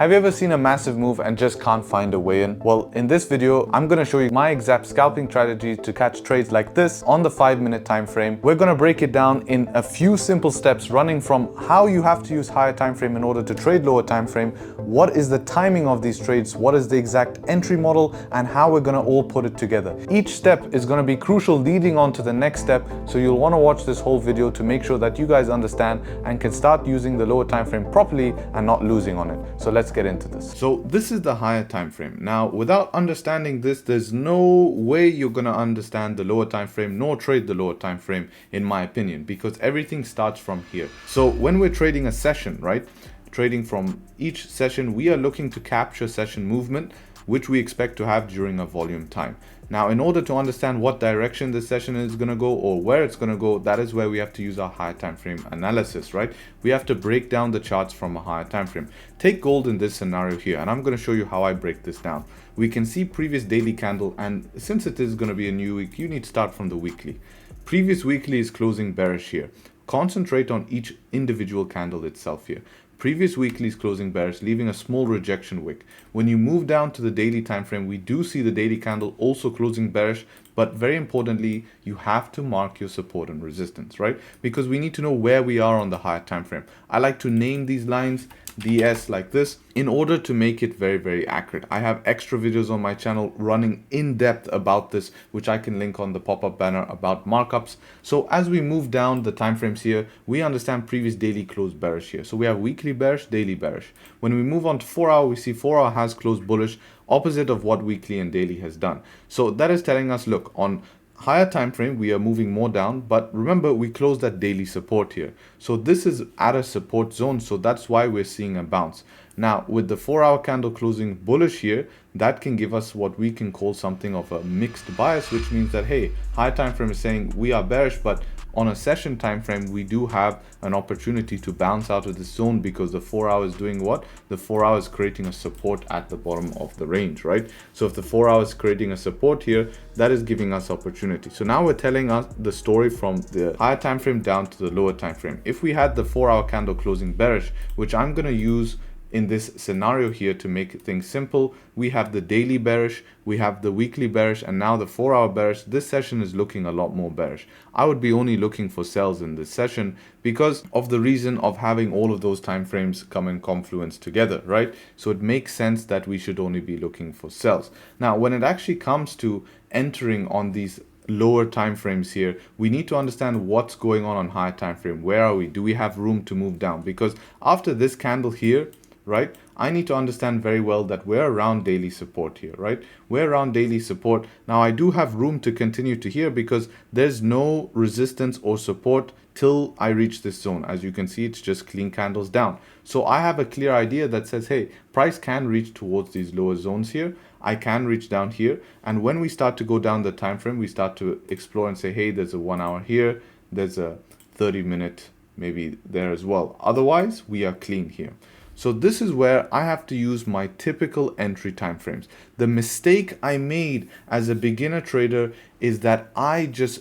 Have you ever seen a massive move and just can't find a way in? Well, in this video, I'm going to show you my exact scalping strategy to catch trades like this on the 5-minute time frame. We're going to break it down in a few simple steps, running from how you have to use higher time frame in order to trade lower time frame, what is the timing of these trades, what is the exact entry model, and how we're going to all put it together. Each step is going to be crucial leading on to the next step, so you'll want to watch this whole video to make sure that you guys understand and can start using the lower time frame properly and not losing on it. So let's get into this. So this is the higher time frame. Now, without understanding this, there's no way you're going to understand the lower time frame nor trade the lower time frame, in my opinion, because everything starts from here. So when we're trading a session, right, trading from each session, we are looking to capture session movement, which we expect to have during a volume time. Now, in order to understand what direction the session is going to go or where it's going to go, that is where we have to use our higher time frame analysis, right? We have to break down the charts from a higher time frame. Take gold in this scenario here, and I'm going to show you how I break this down. We can see previous daily candle, and since it is going to be a new week, you need to start from the weekly. Previous weekly is closing bearish here. Concentrate on each individual candle itself here. Previous weekly is closing bearish, leaving a small rejection wick. When you move down to the daily time frame, we do see the daily candle also closing bearish, but very importantly, you have to mark your support and resistance, right? Because we need to know where we are on the higher time frame. I like to name these lines DS like this in order to make it very, very accurate. I have extra videos on my channel running in depth about this, which I can link on the pop-up banner about markups. So as we move down the time frames here, we understand previous daily closed bearish here. So we have weekly bearish, daily bearish. When we move on to 4 hour, we see 4 hour has closed bullish, opposite of what weekly and daily has done. So that is telling us, look, on higher time frame we are moving more down, but remember we closed at daily support here, so this is at a support zone, so that's why we're seeing a bounce. Now with the 4 hour candle closing bullish here, that can give us what we can call something of a mixed bias, which means that hey, higher time frame is saying we are bearish, but on a session time frame we do have an opportunity to bounce out of this zone, because the 4 hour is doing what? The 4 hour is creating a support at the bottom of the range, right? So if the 4 hour is creating a support here, that is giving us opportunity. So now we're telling us the story from the higher time frame down to the lower time frame. If we had the 4 hour candle closing bearish, which I'm going to use in this scenario here to make things simple, we have the daily bearish, we have the weekly bearish, and now the 4 hour bearish. This session is looking a lot more bearish. I would be only looking for sells in this session because of the reason of having all of those time frames come in confluence together, right? So it makes sense that we should only be looking for sells. Now when it actually comes to entering on these lower time frames here, we need to understand what's going on higher time frame. Where are we? Do we have room to move down? Because after this candle here, right, I need to understand very well that we're around daily support here, right? We're around daily support. Now I do have room to continue to here because there's no resistance or support till I reach this zone. As you can see, it's just clean candles down. So I have a clear idea that says, hey, price can reach towards these lower zones here. I can reach down here. And when we start to go down the time frame, we start to explore and say, hey, there's a 1 hour here. There's a 30-minute maybe there as well. Otherwise, we are clean here. So this is where I have to use my typical entry time frames. The mistake I made as a beginner trader is that I just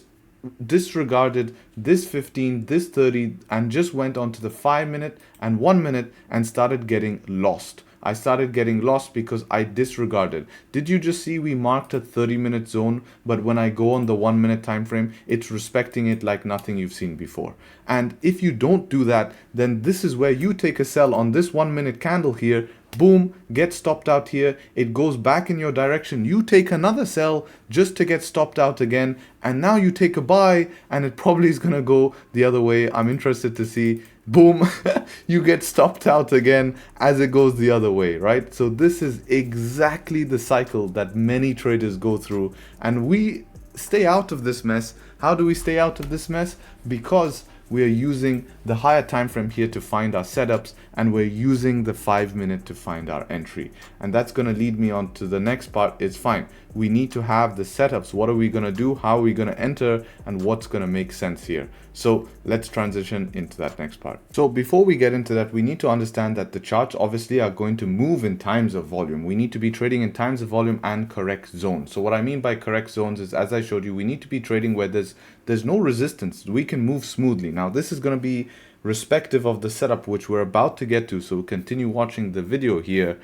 disregarded this 15, this 30, and just went on to the 5-minute and 1 minute and started getting lost. I started getting lost because I disregarded. Did you just see we marked a 30-minute zone, but when I go on the 1 minute time frame, it's respecting it like nothing you've seen before. And if you don't do that, then this is where you take a sell on this 1 minute candle here. Boom, get stopped out here. It goes back in your direction. You take another sell just to get stopped out again. And now you take a buy and it probably is going to go the other way. I'm interested to see. Boom, you get stopped out again as it goes the other way, right? So this is exactly the cycle that many traders go through. And we stay out of this mess. How do we stay out of this mess? Because we are using the higher time frame here to find our setups, and we're using the 5-minute to find our entry. And that's going to lead me on to the next part. It's fine. We need to have the setups. What are we going to do? How are we going to enter? And what's going to make sense here? So let's transition into that next part. So before we get into that, we need to understand that the charts obviously are going to move in times of volume. We need to be trading in times of volume and correct zones. So what I mean by correct zones is, as I showed you, we need to be trading where there's no resistance. We can move smoothly. Now this is going to be respective of the setup which we're about to get to. So continue watching the video here.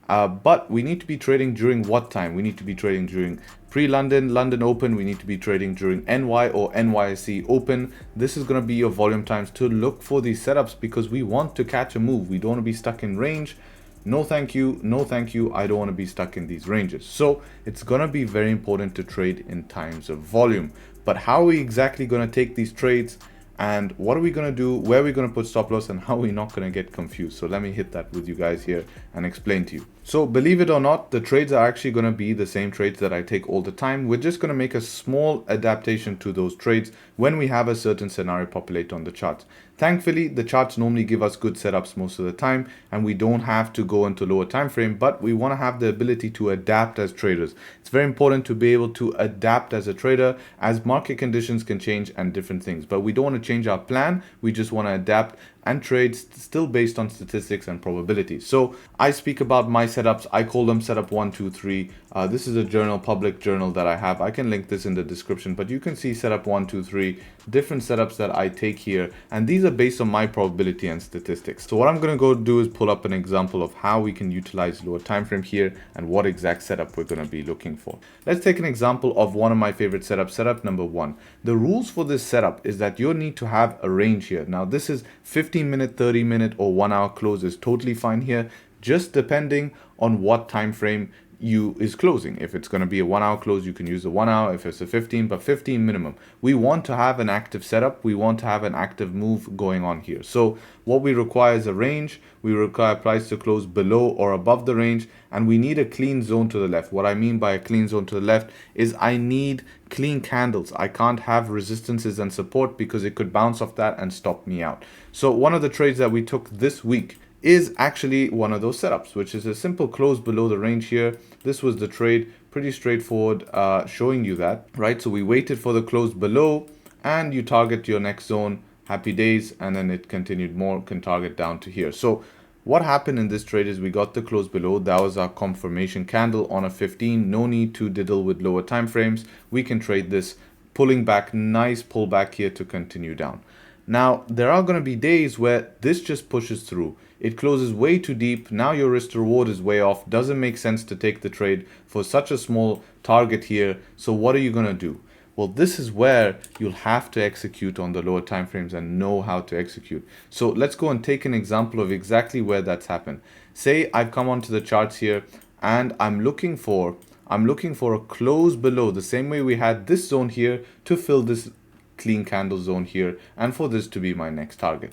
But we need to be trading during what time? We need to be trading during pre-London, London Open. We need to be trading during NY or NYSE Open. This is going to be your volume times to look for these setups because we want to catch a move. We don't want to be stuck in range. No thank you, no thank you. I don't want to be stuck in these ranges. So it's going to be very important to trade in times of volume. But how are we exactly going to take these trades? And what are we going to do? Where are we going to put stop loss? And how are we not going to get confused? So let me hit that with you guys here and explain to you. So believe it or not, the trades are actually going to be the same trades that I take all the time. We're just going to make a small adaptation to those trades when we have a certain scenario populate on the charts. Thankfully, the charts normally give us good setups most of the time, and we don't have to go into lower time frame, but we want to have the ability to adapt as traders. It's very important to be able to adapt as a trader, as market conditions can change and different things. But we don't want to change our plan. We just want to adapt and trade still based on statistics and probabilities. So I speak about my setups. I call them setup 1, 2, 3. This is a journal, public journal that I have. I can link this in the description, but you can see setup 1, 2, 3, different setups that I take here. And these are based on my probability and statistics. So what I'm going to go do is pull up an example of how we can utilize lower time frame here and what exact setup we're going to be looking for. Let's take an example of one of my favorite setups, setup number 1. The rules for this setup is that you need to have a range here. Now this is 15-minute, 30-minute or 1-hour close is totally fine here, just depending on what time frame you is closing. If it's going to be a 1-hour close, you can use the 1 hour. If it's a 15, but 15 minimum. We want to have an active setup. We want to have an active move going on here. So what we require is a range. We require price to close below or above the range, and we need a clean zone to the left. What I mean by a clean zone to the left is I need clean candles. I can't have resistances and support because it could bounce off that and stop me out. So one of the trades that we took this week is actually one of those setups, which is a simple close below the range here. This was the trade, pretty straightforward, showing you that, right? So we waited for the close below and you target your next zone, happy days, and then it continued more, can target down to here. So what happened in this trade is we got the close below. That was our confirmation candle on a 15. No need to diddle with lower time frames. We can trade this, pulling back, nice pullback here to continue down. Now, there are going to be days where this just pushes through. It closes way too deep. Now your risk to reward is way off. Doesn't make sense to take the trade for such a small target here. So what are you going to do? Well, this is where you'll have to execute on the lower time frames and know how to execute. So let's go and take an example of exactly where that's happened. Say I've come onto the charts here and I'm looking for a close below, the same way we had this zone here to fill this clean candle zone here, and for this to be my next target.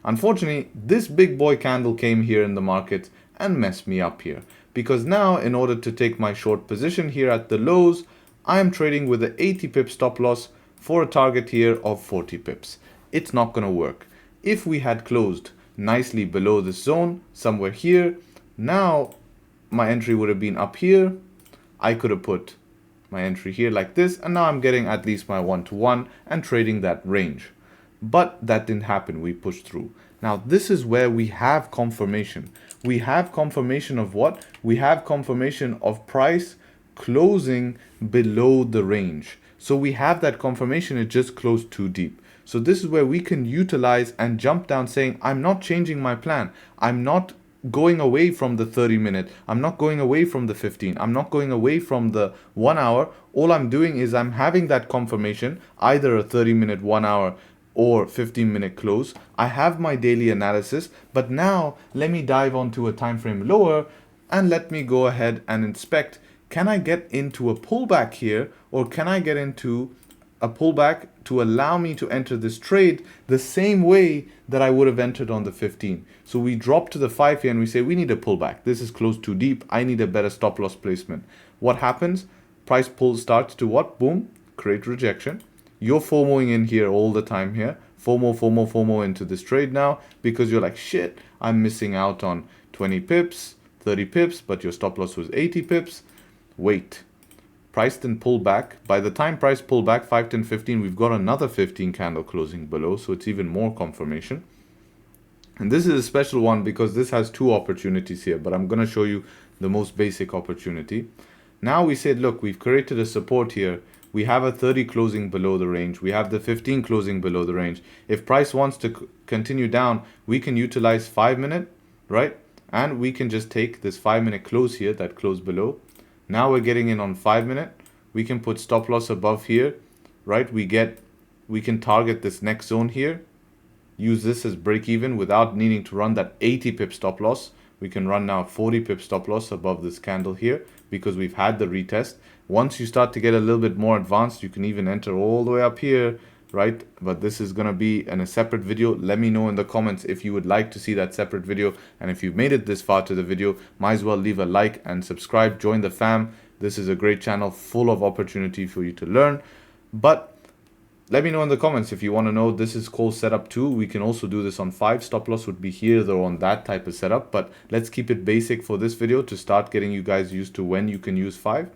Unfortunately, this big boy candle came here in the market and messed me up here, because now in order to take my short position here at the lows, I am trading with an 80 pip stop loss for a target here of 40 pips. It's not going to work. If we had closed nicely below this zone, somewhere here, now my entry would have been up here. I could have put my entry here like this, and now I'm getting at least my 1-to-1 and trading that range. But that didn't happen. We pushed through. Now this is where we have confirmation. We have confirmation of what? We have confirmation of price closing below the range. So we have that confirmation, it just closed too deep. So this is where we can utilize and jump down saying, I'm not changing my plan. I'm not going away from the 30-minute. I'm not going away from the 15. I'm not going away from the 1 hour. All I'm doing is I'm having that confirmation, either a 30-minute, 1 hour, or 15-minute close. I have my daily analysis, but now let me dive onto a time frame lower and let me go ahead and inspect. Can I get into a pullback here, or can I get into a pullback to allow me to enter this trade the same way that I would have entered on the 15. So we drop to the 5 here and we say we need a pullback. This is close too deep. I need a better stop loss placement. What happens? Price pull starts to what? Boom, create rejection. You're FOMOing in here all the time here. FOMO, FOMO, FOMO into this trade now because you're like, shit, I'm missing out on 20 pips, 30 pips, but your stop loss was 80 pips. Wait. Price then pull back. By the time price pull back 5, 10, 15, we've got another 15 candle closing below, so it's even more confirmation. And this is a special one because this has two opportunities here, but I'm going to show you the most basic opportunity. Now we said, look, we've created a support here. We have a 30 closing below the range. We have the 15 closing below the range. If price wants to continue down, we can utilize 5-minute, right? And we can just take this 5-minute close here that closed below. Now we're getting in on 5-minute. We can put stop loss above here, right? We can target this next zone here. Use this as break even without needing to run that 80 pip stop loss. We can run now 40 pip stop loss above this candle here because we've had the retest. Once you start to get a little bit more advanced, you can even enter all the way up here, right? But this is going to be in a separate video. Let me know in the comments if you would like to see that separate video. And if you've made it this far to the video, might as well leave a like and subscribe. Join the fam. This is a great channel full of opportunity for you to learn. But let me know in the comments if you want to know. This is called setup 2. We can also do this on 5. Stop loss would be here though on that type of setup. But let's keep it basic for this video to start getting you guys used to when you can use 5,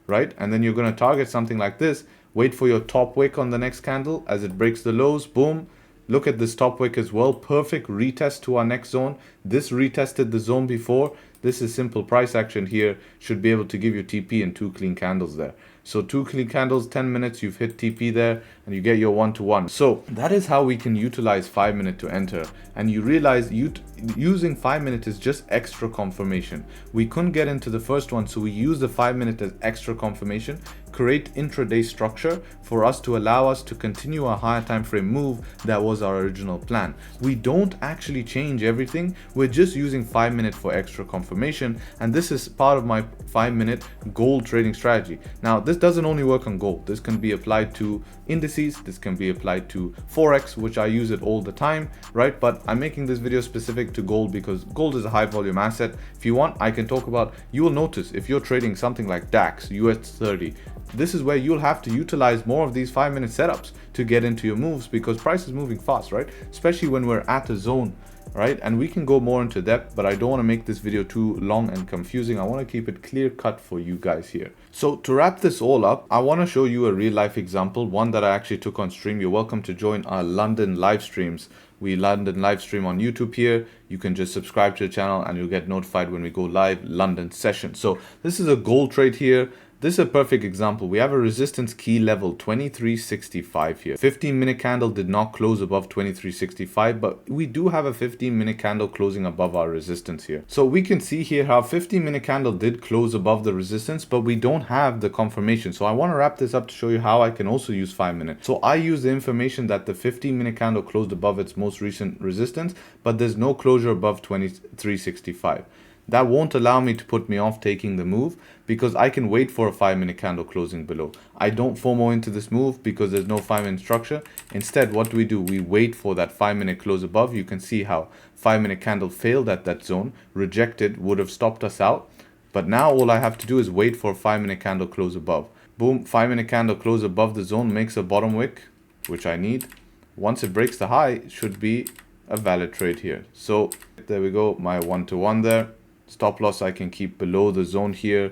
right? And then you're going to target something like this. Wait for your top wick on the next candle as it breaks the lows. Boom. Look at this top wick as well. Perfect retest to our next zone. This retested the zone before. This is simple price action here. Should be able to give you TP in 2 clean candles there. So 2 clean candles, 10 minutes, you've hit TP there and you get your 1-to-1. So that is how we can utilize 5-minute to enter. And you realize using 5-minute is just extra confirmation. We couldn't get into the first one, so we use the 5-minute as extra confirmation, create intraday structure for us to allow us to continue a higher time frame move that was our original plan. We don't actually change everything. We're just using 5-minute for extra confirmation. And this is part of my 5-minute gold trading strategy. Now, this doesn't only work on gold. This can be applied to indices. This can be applied to Forex, which I use it all the time, right? But I'm making this video specific to gold because gold is a high volume asset. If you want, I can talk about, you will notice if you're trading something like DAX, US 30, this is where you'll have to utilize more of these 5-minute setups to get into your moves because price is moving fast, right? Especially when we're at a zone, right? And we can go more into depth, but I don't want to make this video too long and confusing. I want to keep it clear cut for you guys here. So to wrap this all up, I want to show you a real life example, one that I actually took on stream. You're welcome to join our London live streams. We London live stream on YouTube here. You can just subscribe to the channel and you'll get notified when we go live London session. So this is a gold trade here. This is a perfect example. We have a resistance key level 2365 here. 15-minute candle did not close above 2365, but we do have a 15-minute candle closing above our resistance here. So we can see here how 15-minute candle did close above the resistance, but we don't have the confirmation. So I want to wrap this up to show you how I can also use 5-minute. So I use the information that the 15-minute candle closed above its most recent resistance, but there's no closure above 2365. That won't allow me to put me off taking the move because I can wait for a 5-minute candle closing below. I don't FOMO into this move because there's no 5-minute structure. Instead, what do? We wait for that 5-minute close above. You can see how 5-minute candle failed at that zone, rejected, would have stopped us out. But now all I have to do is wait for a 5-minute candle close above. Boom, 5-minute candle close above the zone, makes a bottom wick, which I need. Once it breaks the high, it should be a valid trade here. So there we go, my 1-to-1 there. Stop loss I can keep below the zone here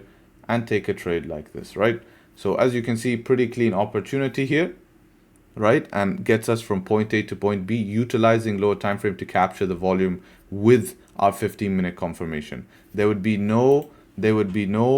and take a trade like this, right? So as you can see, pretty clean opportunity here, right? And gets us from point A to point B, utilizing lower time frame to capture the volume with our 15-minute confirmation. There would be no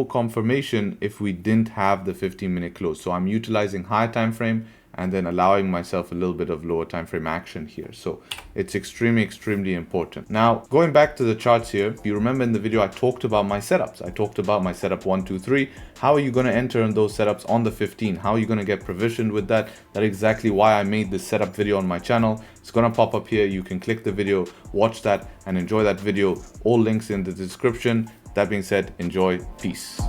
confirmation if we didn't have the 15-minute close. So I'm utilizing higher time frame and then allowing myself a little bit of lower time frame action here. So it's extremely important. Now, going back to the charts here, if you remember in the video, I talked about my setups. I talked about my setup 1, 2, 3. How are you going to enter in those setups on the 15? How are you going to get provisioned with that? That's exactly why I made this setup video on my channel. It's going to pop up here. You can click the video, watch that and enjoy that video. All links in the description. That being said, enjoy. Peace.